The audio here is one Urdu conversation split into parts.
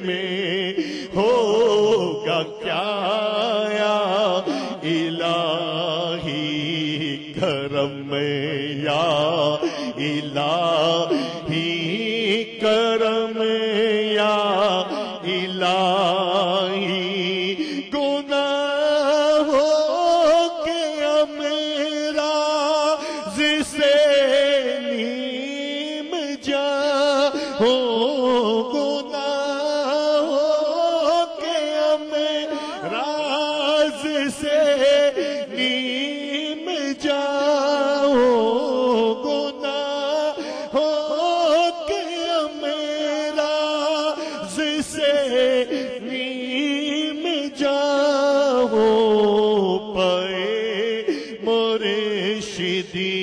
میں ہوگا کیا یا الہی کرم میں یا الہی کرم یا الہی گناہ ہو گیا میرا جسے نیم جا ہو گناہ ہو گیا میرا جسے نیم جا ہو گناہ ہو گیا میرا جسے نیم جا ہو پائے مرشدی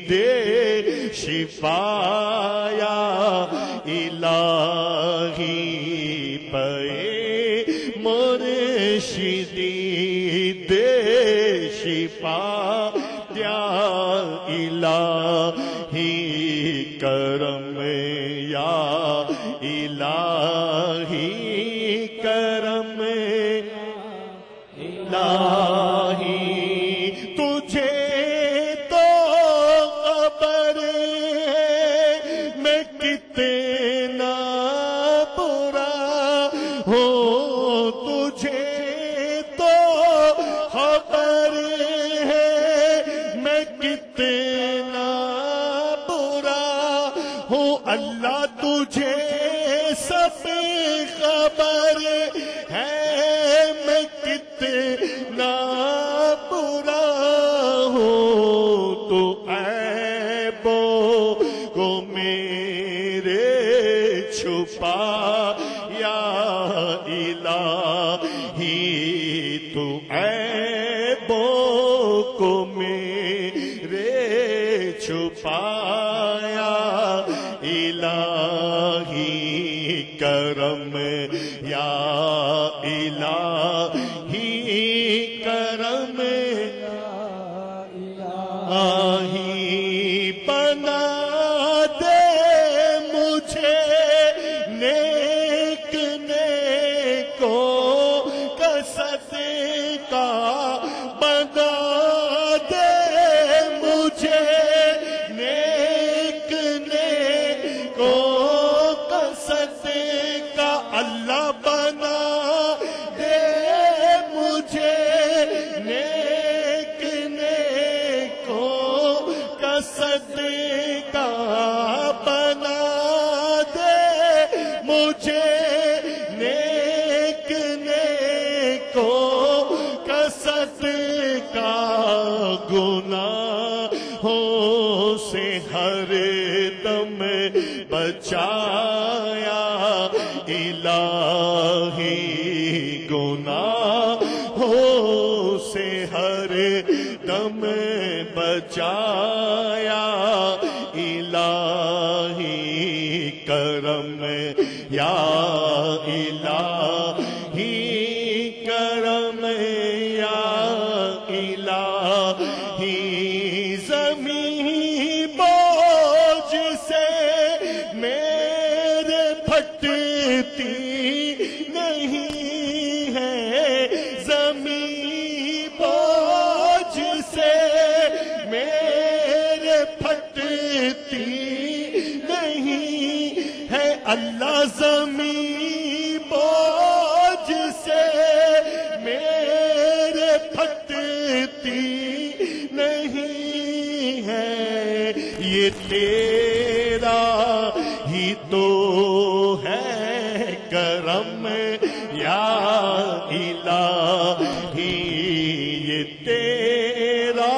دے شفایا الہی پائے مرشدی دے شفا یا الہی کرم یا الہی کرم الہی تجھے تو خبر ہے میں کتنا برا ہوں تجھے تو خبر ہے میں کتنا برا ہوں اللہ تجھے سب خبر ہے میں کتنا برا ہوں تو عیبوں کو میرے چھپا یا الہی تو عیبوں کو میرے چھپایا الہی کرم یا الہی کرم الہی بنا دے مجھے نیک نیکوں کا صدقہ بنا دے مجھے نیک نیکوں کا صدقہ اللہ بنا دے مجھے نیک نیکوں کا صدقہ بنا دے مجھے نیک نیکوں کا صدقہ گناہوں سے ہر دم بچایا الہی گناہوں سے ہر دم بچایا الہی کرم یا الہی کرم یا الہی زمین بوجھ سے میرے پھٹتی نہیں ہے زمین بوجھ سے میرے پھٹتی نہیں ہے اللہ زمین بوجھ سے میرے پھٹتی نہیں ہے یہ تیرا ہی تو ہے کرم یا الہی یہ تیرا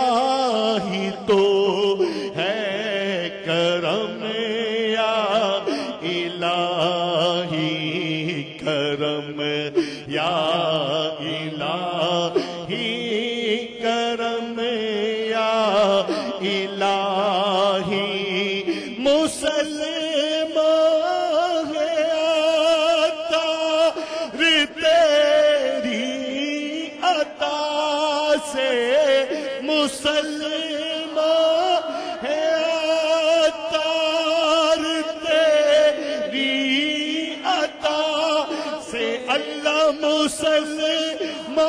ہی تو ہے کرم یا الہی کرم یا الہی کرم یا الہی مسلمان ہے عطار تیری عطا سے مسلمان ہے عطار تیری عطا سے اللہ مسلمان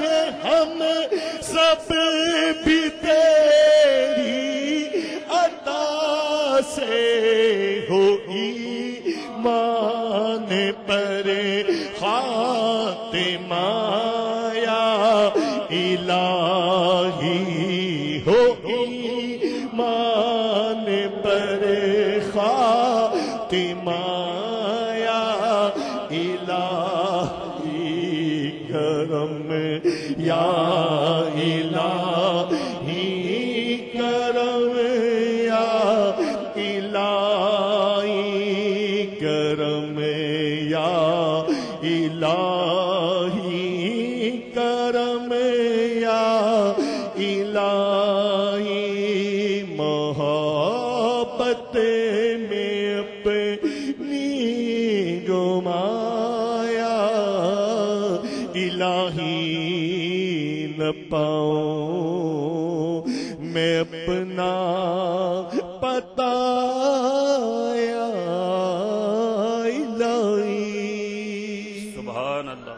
ہے ہم سب بھی تیری عطا سے ہو ایمان پر خاتمہ یا الہی ہو ایمان پر خاتمہ یا الہی کرم یا الہی کرم یا الہی کرم یا الہی کرم یا الہی محبت میں اپنی گمایا الہی نہ پاؤں میں اپنا پتا سبحان اللہ.